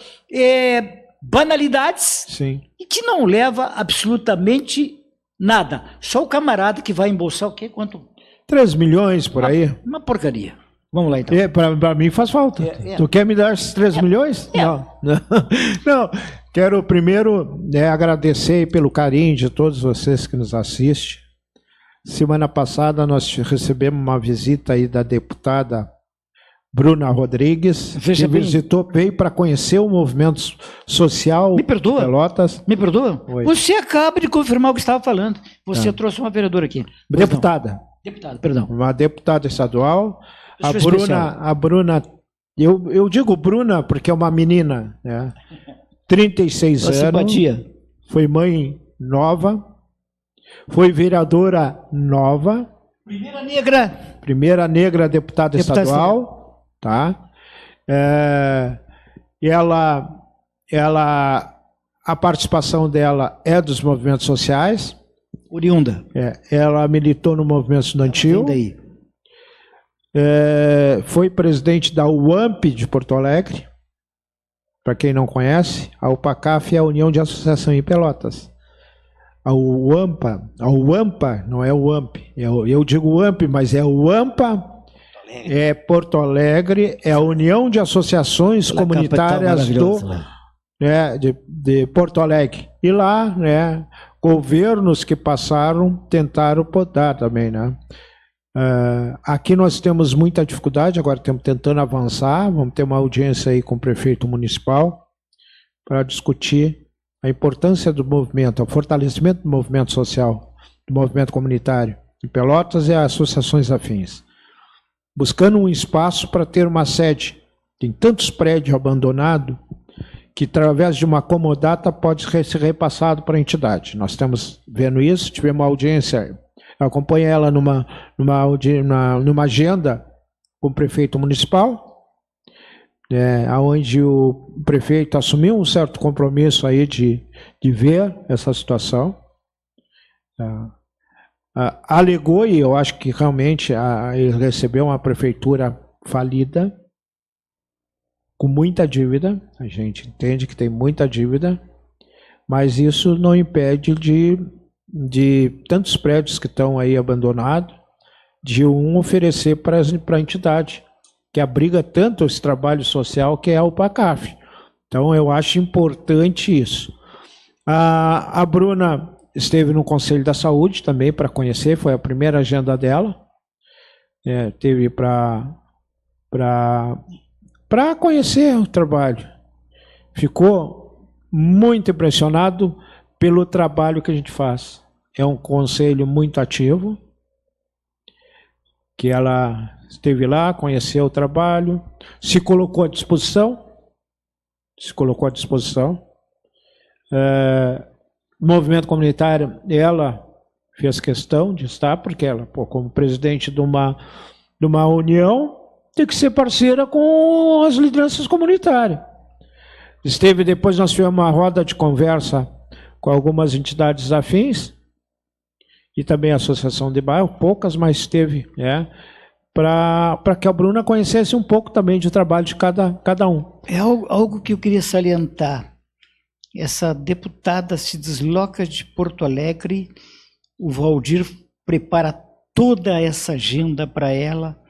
Speaker 3: banalidades,
Speaker 2: sim,
Speaker 3: e que não leva absolutamente nada. Só o camarada que vai embolsar o quê? Quanto?
Speaker 2: 3 milhões por aí.
Speaker 3: Uma porcaria. Vamos lá, então.
Speaker 2: Para mim faz falta. Tu quer me dar esses 3 milhões? Não. Quero primeiro agradecer pelo carinho de todos vocês que nos assistem. Semana passada nós recebemos uma visita aí da deputada Bruna Rodrigues, que veio para conhecer o movimento social.
Speaker 3: Me perdoa?
Speaker 2: Pelotas.
Speaker 3: Me perdoa? Oi. Você acaba de confirmar o que estava falando. Você trouxe uma vereadora aqui.
Speaker 2: Deputada,
Speaker 3: perdão.
Speaker 2: Uma deputada estadual. A Bruna Eu digo Bruna porque é uma menina, né? 36
Speaker 3: Sua
Speaker 2: anos,
Speaker 3: simpatia.
Speaker 2: foi mãe nova, foi vereadora nova, primeira negra deputada estadual, tá? A participação dela é dos movimentos sociais.
Speaker 3: Oriunda.
Speaker 2: Ela militou no movimento estudantil.
Speaker 3: Daí.
Speaker 2: Foi presidente da UAMP de Porto Alegre. Para quem não conhece, a UPACAF é a União de Associação em Pelotas. A UAMPA não é o UAMP, eu digo UAMP, mas é o UAMPA, é Porto Alegre, é a União de Associações Comunitárias de Porto Alegre. E lá, né, governos que passaram tentaram podar também, né? Aqui nós temos muita dificuldade, agora estamos tentando avançar, vamos ter uma audiência aí com o prefeito municipal para discutir a importância do movimento, o fortalecimento do movimento social, do movimento comunitário em Pelotas e associações afins, buscando um espaço para ter uma sede. Tem tantos prédios abandonados que, através de uma comodata, pode ser repassado para a entidade. Nós estamos vendo isso, tivemos uma audiência. Eu acompanho ela numa agenda com o prefeito municipal, onde o prefeito assumiu um certo compromisso aí de ver essa situação. Alegou, e eu acho que realmente ele recebeu uma prefeitura falida, com muita dívida. A gente entende que tem muita dívida, mas isso não impede de tantos prédios que estão aí abandonados, de oferecer para a entidade, que abriga tanto esse trabalho social que é a UPACAF. Então, eu acho importante isso. A Bruna esteve no Conselho da Saúde também para conhecer, foi a primeira agenda dela. Teve para conhecer o trabalho. Ficou muito impressionado pelo trabalho que a gente faz. É um conselho muito ativo, que ela esteve lá, conheceu o trabalho, se colocou à disposição. Movimento comunitário, ela fez questão de estar, porque ela, como presidente de uma união, tem que ser parceira com as lideranças comunitárias. Depois nós tivemos uma roda de conversa com algumas entidades afins, e também a Associação de Bairro, poucas, mas esteve, para que a Bruna conhecesse um pouco também do trabalho de cada um.
Speaker 3: É algo que eu queria salientar. Essa deputada se desloca de Porto Alegre, o Valdir prepara toda essa agenda para ela,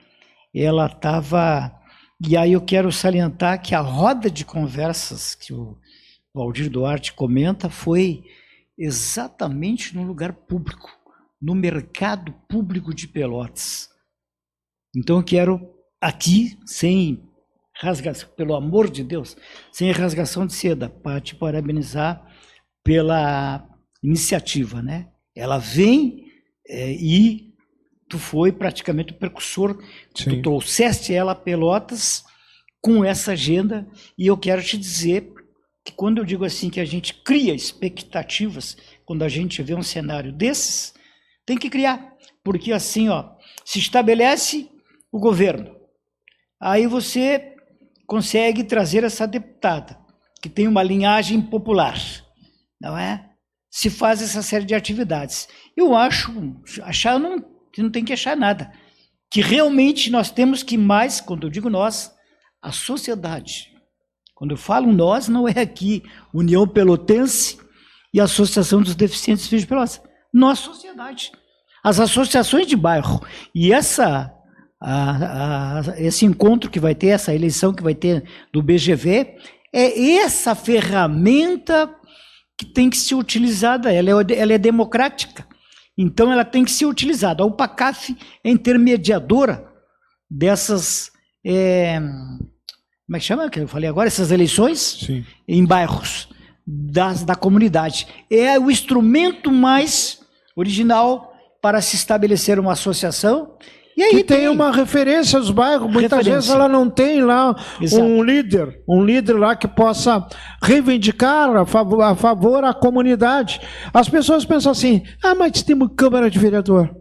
Speaker 3: ela estava... E aí eu quero salientar que a roda de conversas que o Valdir Duarte comenta foi exatamente no lugar público, no mercado público de Pelotas. Então eu quero aqui, sem rasgação, pelo amor de Deus, sem rasgação de seda, para te parabenizar pela iniciativa, né? Ela vem e tu foi praticamente o precursor, tu trouxeste ela a Pelotas com essa agenda, e eu quero te dizer que quando eu digo assim que a gente cria expectativas, quando a gente vê um cenário desses, tem que criar, porque assim, se estabelece o governo, aí você consegue trazer essa deputada, que tem uma linhagem popular, não é? Se faz essa série de atividades. Eu não tem que achar nada, que realmente nós temos que mais, quando eu digo nós, a sociedade. Quando eu falo nós, não é aqui União Pelotense e Associação dos Deficientes Filhos de Pelotas. Nossa sociedade. As associações de bairro. E esse encontro que vai ter, essa eleição que vai ter do BGV, é essa ferramenta que tem que ser utilizada. Ela é democrática. Então, ela tem que ser utilizada. A UPACAF é intermediadora dessas... como é que chama, que eu falei agora? Essas eleições?
Speaker 2: Sim.
Speaker 3: Em bairros da comunidade. É o instrumento mais original para se estabelecer uma associação E aí
Speaker 2: que tem uma referência aos bairros. Muitas vezes ela não tem lá um líder lá que possa reivindicar a favor da comunidade. As pessoas pensam assim, mas temos Câmara de Vereador.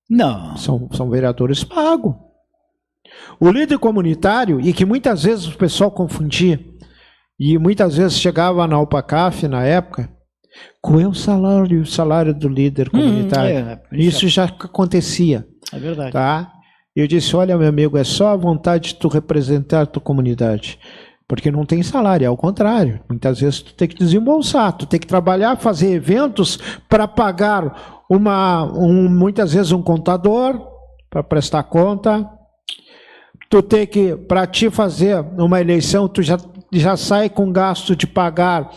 Speaker 3: Não.
Speaker 2: São vereadores pagos. O líder comunitário, e que muitas vezes o pessoal confundia, e muitas vezes chegava na UPACAF na época, qual é o salário do líder comunitário? Isso já acontecia.
Speaker 3: É verdade.
Speaker 2: Tá? Eu disse, olha, meu amigo, é só a vontade de tu representar a tua comunidade. Porque não tem salário, é ao contrário. Muitas vezes tu tem que desembolsar, tu tem que trabalhar, fazer eventos para pagar muitas vezes um contador para prestar conta. Tu tem que, para te fazer uma eleição, tu já sai com gasto de pagar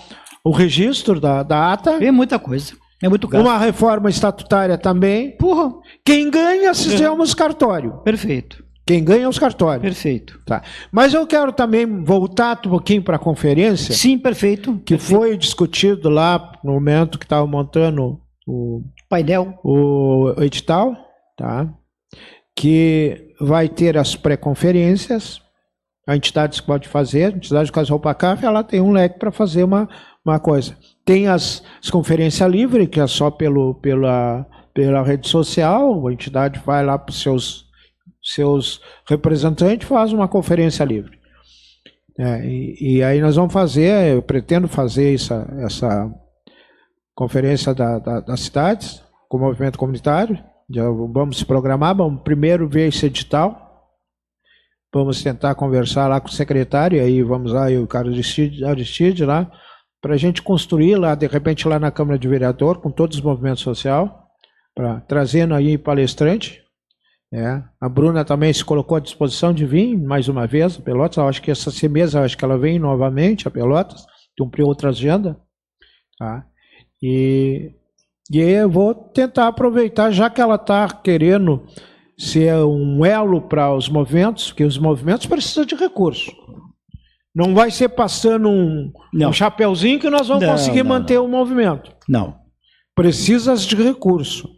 Speaker 2: o registro da ata.
Speaker 3: É muita coisa. É muito gasto.
Speaker 2: Uma reforma estatutária também.
Speaker 3: Porra.
Speaker 2: Quem ganha, fizemos cartório.
Speaker 3: Perfeito.
Speaker 2: Quem ganha é os cartórios.
Speaker 3: Perfeito.
Speaker 2: Tá. Mas eu quero também voltar um pouquinho para a conferência.
Speaker 3: Sim, perfeito.
Speaker 2: Que foi discutido lá no momento que estava montando o
Speaker 3: painel,
Speaker 2: o edital, tá? Que vai ter as pré-conferências, a entidade que pode fazer, a entidade do Casal UPACAF, ela tem um leque para fazer uma coisa. Tem as conferências livres, que é só pela rede social, a entidade vai lá para os seus representantes, faz uma conferência livre. E aí nós vamos fazer, eu pretendo fazer essa conferência das cidades, com o movimento comunitário. Já vamos se programar, vamos primeiro ver esse edital, vamos tentar conversar lá com o secretário, aí vamos lá, eu e o Carlos Aristide lá, para a gente construir lá, de repente lá na Câmara de Vereador, com todos os movimentos sociais, trazendo aí palestrante. A Bruna também se colocou à disposição de vir mais uma vez a Pelotas. Eu acho que essa semana acho que ela vem novamente a Pelotas, cumpriu outra agenda. Tá? E eu vou tentar aproveitar, já que ela está querendo ser um elo para os movimentos, porque os movimentos precisam de recursos. Não vai ser passando um chapeuzinho que nós vamos conseguir manter o movimento. Não. Precisa de recurso.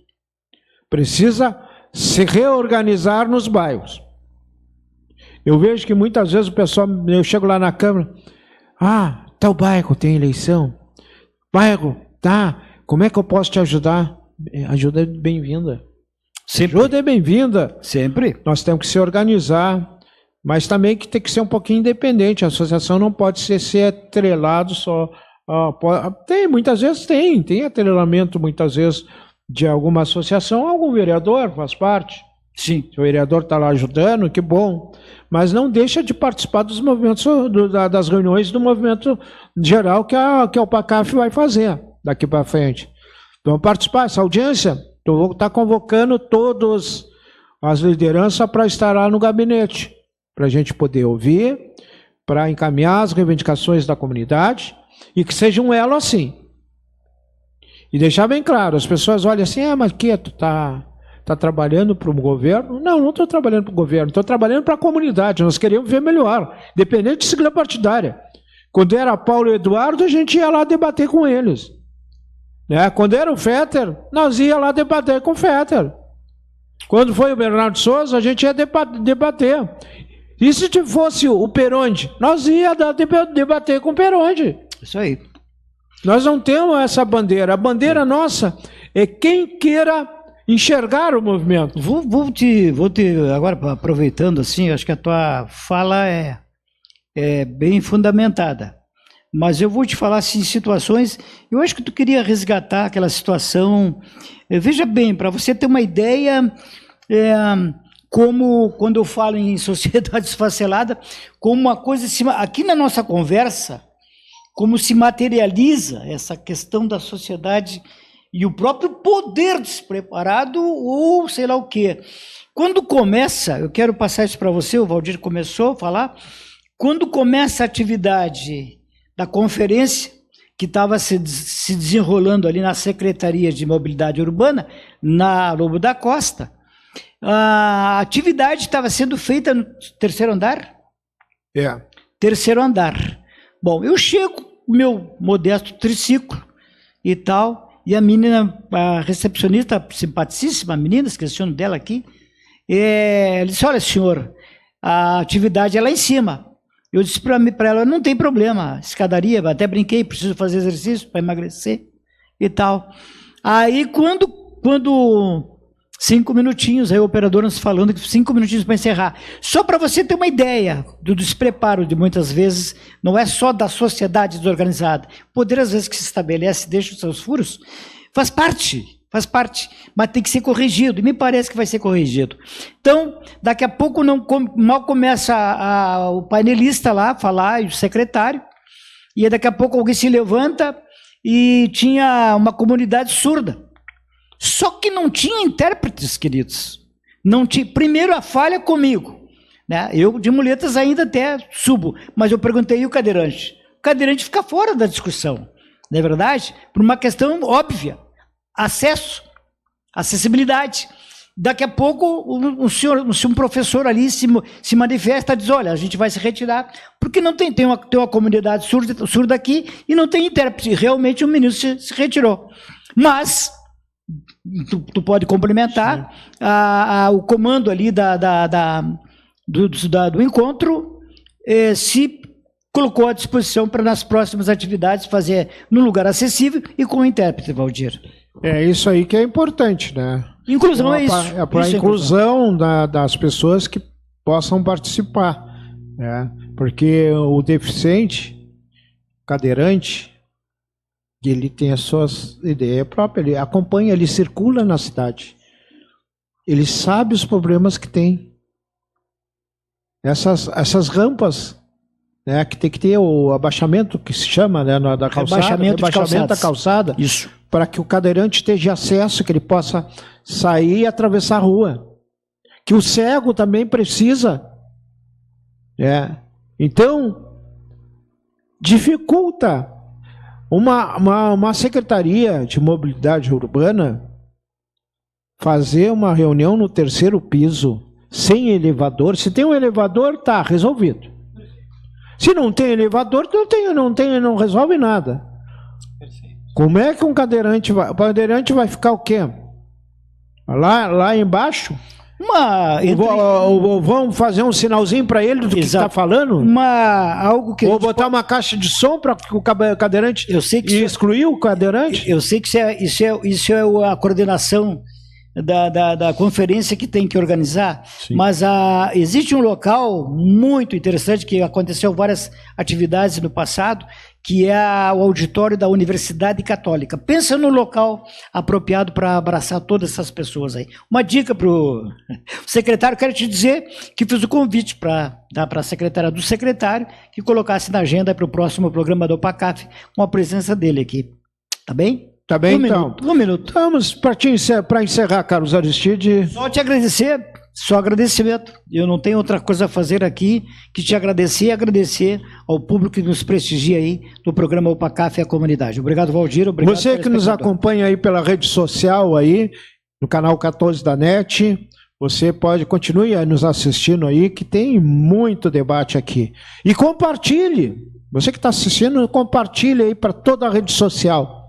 Speaker 2: Precisa se reorganizar nos bairros. Eu vejo que muitas vezes o pessoal, eu chego lá na Câmara, tal bairro tem eleição, bairro, tá, como é que eu posso te ajudar? Ajuda é bem-vinda. Ajuda é bem-vinda. Sempre. Nós temos que se organizar, mas também que tem que ser um pouquinho independente, a associação não pode ser atrelado só, muitas vezes tem atrelamento, muitas vezes, de alguma associação, algum vereador faz parte. Sim. Se o vereador está lá ajudando, que bom. Mas não deixa de participar dos movimentos, das reuniões do movimento geral que a UPACAF vai fazer daqui para frente. Vamos participar, essa audiência, eu vou estar convocando todas as lideranças para estar lá no gabinete, para a gente poder ouvir, para encaminhar as reivindicações da comunidade e que seja um elo assim. E deixar bem claro, as pessoas olham assim, mas que tu tá trabalhando para o governo? Não estou trabalhando para o governo, estou trabalhando para a comunidade, nós queremos ver melhor, independente de sigla partidária. Quando era Paulo e Eduardo, a gente ia lá debater com eles. Quando era o Fetter, nós ia lá debater com o Fetter. Quando foi o Bernardo Souza, a gente ia debater. E se fosse o Peronde, nós ia debater com o Peronde. Isso aí. Nós não temos essa bandeira. A bandeira nossa é quem queira enxergar o movimento. Vou te agora, aproveitando assim, acho que a tua fala é bem fundamentada. Mas eu vou te falar assim, situações, eu acho que tu queria resgatar aquela situação. Veja bem, para você ter uma ideia, como quando eu falo em sociedade esfacelada, como uma coisa, aqui na nossa conversa, como se materializa essa questão da sociedade e o próprio poder despreparado ou sei lá o quê. Quando começa, eu quero passar isso para você, o Valdir começou a falar, quando começa a atividade da conferência, que estava se desenrolando ali na Secretaria de Mobilidade Urbana, na Lobo da Costa, a atividade estava sendo feita no terceiro andar? Terceiro andar. Bom, eu chego, meu modesto triciclo e tal, e a menina, a recepcionista, simpaticíssima, a menina, esqueci o nome dela aqui,
Speaker 3: Ele disse, olha, senhor, a atividade é lá em cima. Eu disse para ela, não tem problema, escadaria, até brinquei, preciso fazer exercício para emagrecer e tal. Aí, quando 5 minutinhos, aí o operador nos falando que 5 minutinhos para encerrar. Só para você ter uma ideia do despreparo de muitas vezes, não é só da sociedade desorganizada. O poder, às vezes, que se estabelece, deixa os seus furos, faz parte, mas tem que ser corrigido, e me parece que vai ser corrigido. Então, daqui a pouco, mal começa o painelista lá a falar, e o secretário, e daqui a pouco alguém se levanta e tinha uma comunidade surda. Só que não tinha intérpretes, queridos. Não tinha. Primeiro a falha comigo, né? Eu de muletas ainda até subo, mas eu perguntei, e o cadeirante? O cadeirante fica fora da discussão, não é verdade? Por uma questão óbvia, acessibilidade. Daqui a pouco um professor ali se manifesta e diz, olha, a gente vai se retirar, porque não tem uma comunidade surda aqui e não tem intérprete. E realmente o menino se retirou. Mas tu pode complementar o comando ali do encontro, se colocou à disposição para nas próximas atividades fazer num lugar acessível e com o intérprete, Valdir.
Speaker 2: É isso aí que é importante, né?
Speaker 3: Inclusão é isso.
Speaker 2: É para a inclusão das pessoas que possam participar, né? Porque o deficiente, cadeirante, ele tem as suas ideias próprias, ele acompanha, ele circula na cidade. Ele sabe os problemas que tem. Essas rampas, né, que tem que ter o abaixamento, que se chama, né, da calçada, rebaixamento da calçada,
Speaker 3: isso,
Speaker 2: para que o cadeirante tenha acesso, que ele possa sair e atravessar a rua. Que o cego também precisa. Então, dificulta. Uma secretaria de mobilidade urbana fazer uma reunião no 3º piso, sem elevador. Se tem um elevador, tá resolvido. Se não tem elevador, não resolve nada. Como é que um cadeirante vai... O cadeirante vai ficar o quê? Lá embaixo? Vamos fazer um sinalzinho para ele do que está falando? Ou botar uma caixa de som para o cadeirante excluir o cadeirante?
Speaker 3: Eu sei que isso é a coordenação da conferência que tem que organizar. Sim. Mas existe um local muito interessante que aconteceu várias atividades no passado, que é o auditório da Universidade Católica. Pensa no local apropriado para abraçar todas essas pessoas aí. Uma dica para o secretário, quero te dizer que fiz o convite para a secretária do secretário que colocasse na agenda para o próximo programa do OPACAF com a presença dele aqui. Tá bem?
Speaker 2: Tá bem, então.
Speaker 3: Um minuto.
Speaker 2: Vamos para encerrar, Carlos Aristide.
Speaker 3: Só te agradecer, só agradecimento. Eu não tenho outra coisa a fazer aqui que te agradecer e agradecer ao público que nos prestigia aí do programa OPACAF e a comunidade. Obrigado, Valdir. Obrigado.
Speaker 2: Você que nos acompanha aí pela rede social aí, no canal 14 da NET, você continue nos assistindo aí, que tem muito debate aqui. E compartilhe. Você que está assistindo, compartilhe aí para toda a rede social.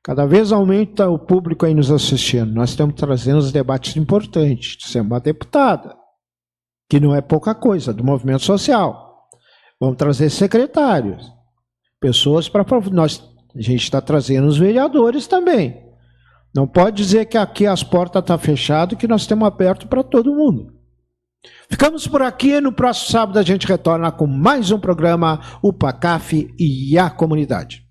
Speaker 2: Cada vez aumenta o público aí nos assistindo. Nós estamos trazendo os debates importantes. Você é uma deputada, que não é pouca coisa, do movimento social. Vamos trazer secretários, pessoas para... A gente está trazendo os vereadores também. Não pode dizer que aqui as portas estão fechadas, que nós temos aberto para todo mundo. Ficamos por aqui. No próximo sábado a gente retorna com mais um programa, o OPACAF e a comunidade.